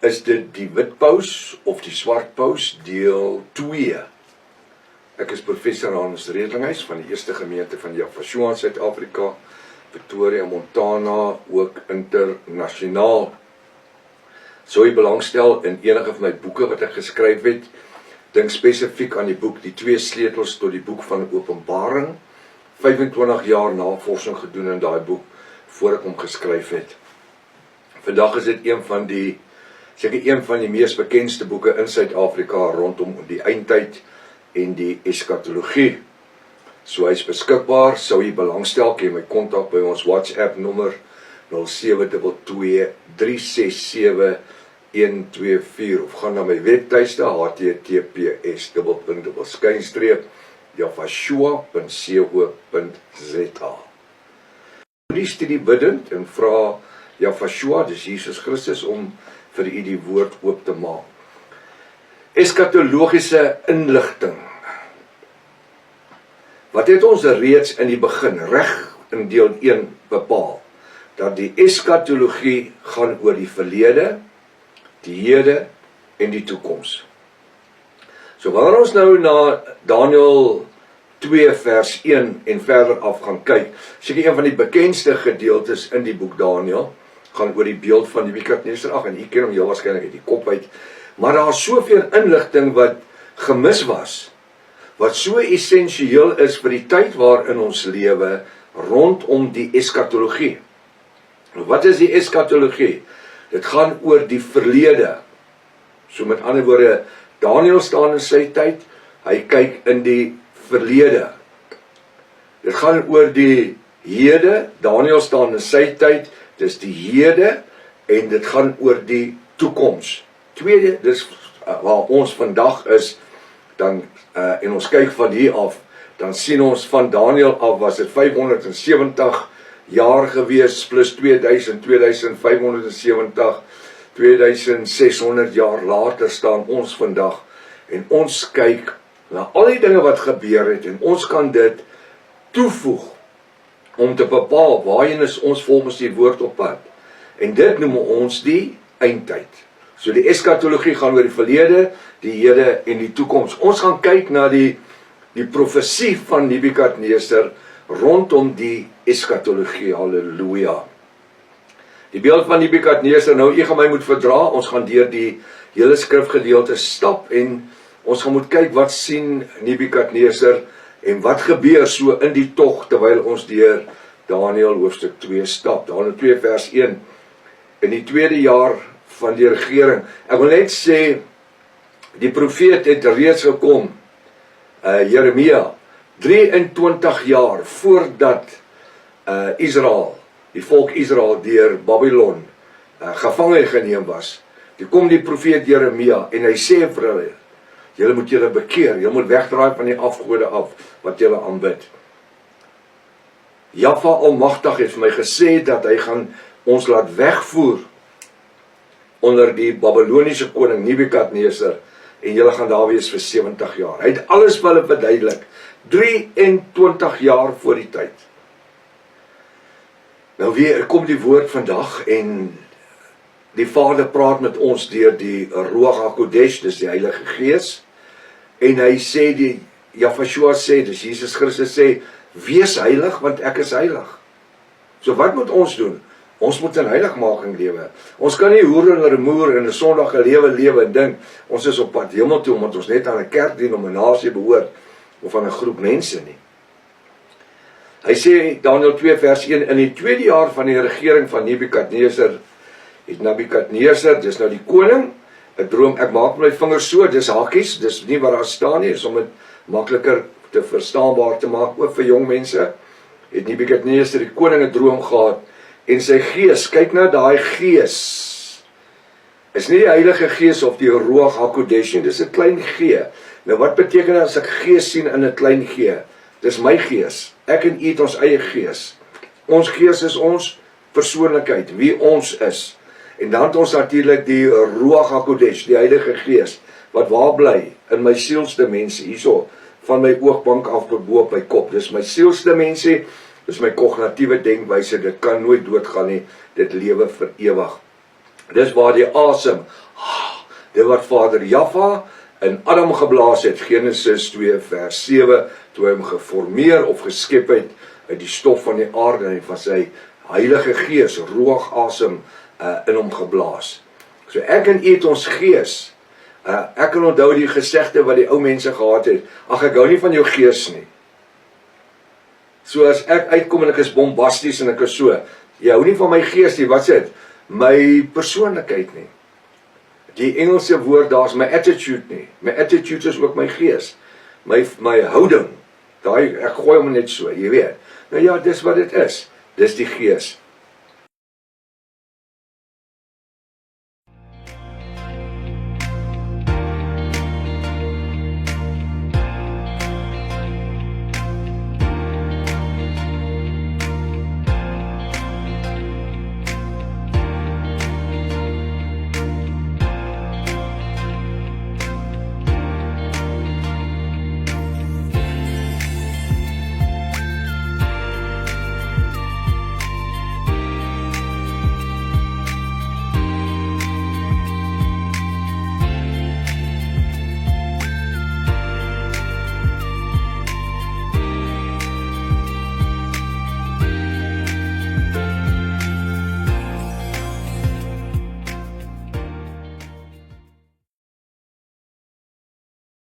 is dit die wit paus of die swart paus deel 2. Ek is professor Hans Redlinghuis van die eerste gemeente van Javashua in Suid-Afrika, Pretoria, Montana, ook internasionaal. Sou jy belangstel in enige van my boeke wat ek geskryf het, dink spesifiek aan die boek Die 2 sleutels tot die boek van Openbaring, 25 jaar navorsing gedoen in daai boek, voor ek hom geskryf het. Vandag is dit seker een van die mees bekendste boeke in Suid-Afrika rondom die eindtyd en die eskatologie. So hy is beskikbaar, sou jy belangstel, kan jy my kontak by ons WhatsApp nommer 0722367124 of gaan na my webtuiste https://javashua.co.za. Die studie bidend en vra Javashua, dis Jesus Christus, om vir u die woord oop te maak. Eskatologiese inligting. Wat het ons reeds in die begin, reg in deel 1 bepaal, dat die eskatologie gaan oor die verlede, die hede en die toekoms. So wanneer ons nou na Daniël 2 vers 1 en verder af gaan kyk, seker een van die bekendste gedeeltes in die boek Daniël, gaan oor die beeld van Nebukadneser, en u ken hom heel waarskynlik uit die kop uit, maar daar is soveel inligting wat gemis was, wat so essensieel is vir die tyd waarin ons lewe, rondom die eskatologie. Wat is die eskatologie? Dit gaan oor die verlede. So met ander woorde, Daniël staan in sy tyd, hy kyk in die verlede. Dit gaan oor die hede, Daniël staan in sy tyd, dis die hede, en dit gaan oor die toekoms. Tweede, dis waar ons vandag is, dan, en ons kyk van hier af, dan sien ons van Daniël af, was dit 570 jaar gewees, plus 2570, 2600 jaar later staan ons vandag, en ons kyk na al die dinge wat gebeur het, en ons kan dit toevoeg, om te bepaal, waarheen is ons volgens die woord op pad. En dit noem ons die eindtyd. So die eskatologie gaan oor die verlede, die hede en die toekoms. Ons gaan kyk na die profesie van Nebukadneser rondom die eskatologie. Halleluja. Die beeld van Nebukadneser, nou jy gaan my moet verdra, ons gaan deur die hele skrifgedeelte stap en ons gaan moet kyk wat sien Nebukadneser en wat gebeur so in die tog terwyl ons deur Daniël hoofstuk 2 stap. Daniël 2 vers 1. In die 2de jaar van die regering. Ek wil net sê, die profeet het reeds gekom, Jeremia, 23 jaar voordat Israel, die volk Israel deur Babylon gevange geneem was. Toe kom die profeet Jeremia en hy sê vir hulle, julle moet julle bekeer, julle moet wegdraai van die afgode af wat julle aanbid. Jahwe Almagtig het vir my gesê dat hy gaan ons laat wegvoer onder die Babyloniese koning Nebukadneser en julle gaan daar wees vir 70 jaar. Hy het alles vir hulle verduidelik, 23 jaar voor die tyd. Nou weer kom die woord vandag en die Vader praat met ons deur die Ruach HaKodesh, dis die Heilige Gees, en hy sê, Javashua sê, dis Jesus Christus sê, wees heilig, want ek is heilig. So wat moet ons doen? Ons moet in heiligmaking lewe. Ons kan nie hoer en remoer in 'n sondige lewe en dink, ons is op pad hemel toe, omdat ons net aan 'n kerkdenominasie behoort, of aan 'n groep mense nie. Hy sê, Daniël 2 vers 1, in die 2de jaar van die regering van Nebukadneser, het Nebukadneser, dis nou die koning, 'n droom, ek maak my vingers so, dis hakies, dis nie wat daar staan nie, is om dit makliker te verstaanbaar te maak, ook vir jong mense, het Nebukadneser die koning 'n droom gehad, en sy gees, kyk na daai gees, is nie die Heilige Gees of die Ruach HaKodesh, dis 'n klein G. Nou wat beteken as ek gees sien in 'n klein G? Dis my gees, ek en u het ons eie gees. Ons gees is ons persoonlikheid, wie ons is. En dan het ons natuurlik die Ruach HaKodesh, die Heilige Gees, wat waar bly in my sielsdimensie, hierso, van my oogbank af tot bo op my kop. Dis my sielsdimensie, dis my kognitiewe denkwyse, dit kan nooit doodgaan nie, dit lewe vir ewig. Dis waar die asem, dit wat Vader Jahwe in Adam geblaas het, Genesis 2 vers 7, toe hy hom geformeer of geskep het uit die stof van die aarde en van sy Heilige Gees, ruach asem, in hom geblaas. So ek en u het ons gees. Ek kan onthou die gesegde wat die ou mense gehad het, ag ek hou nie van jou gees nie. So as ek uitkom en ek is bombasties en ek is so, jy hou nie van my gees nie, wat sê dit? My persoonlikheid nie. Die Engelse woord, daar is my attitude nie. My attitude is ook my gees. My houding. Ek gooi hom net so, jy weet. Nou ja, dis wat dit is. Dis die gees.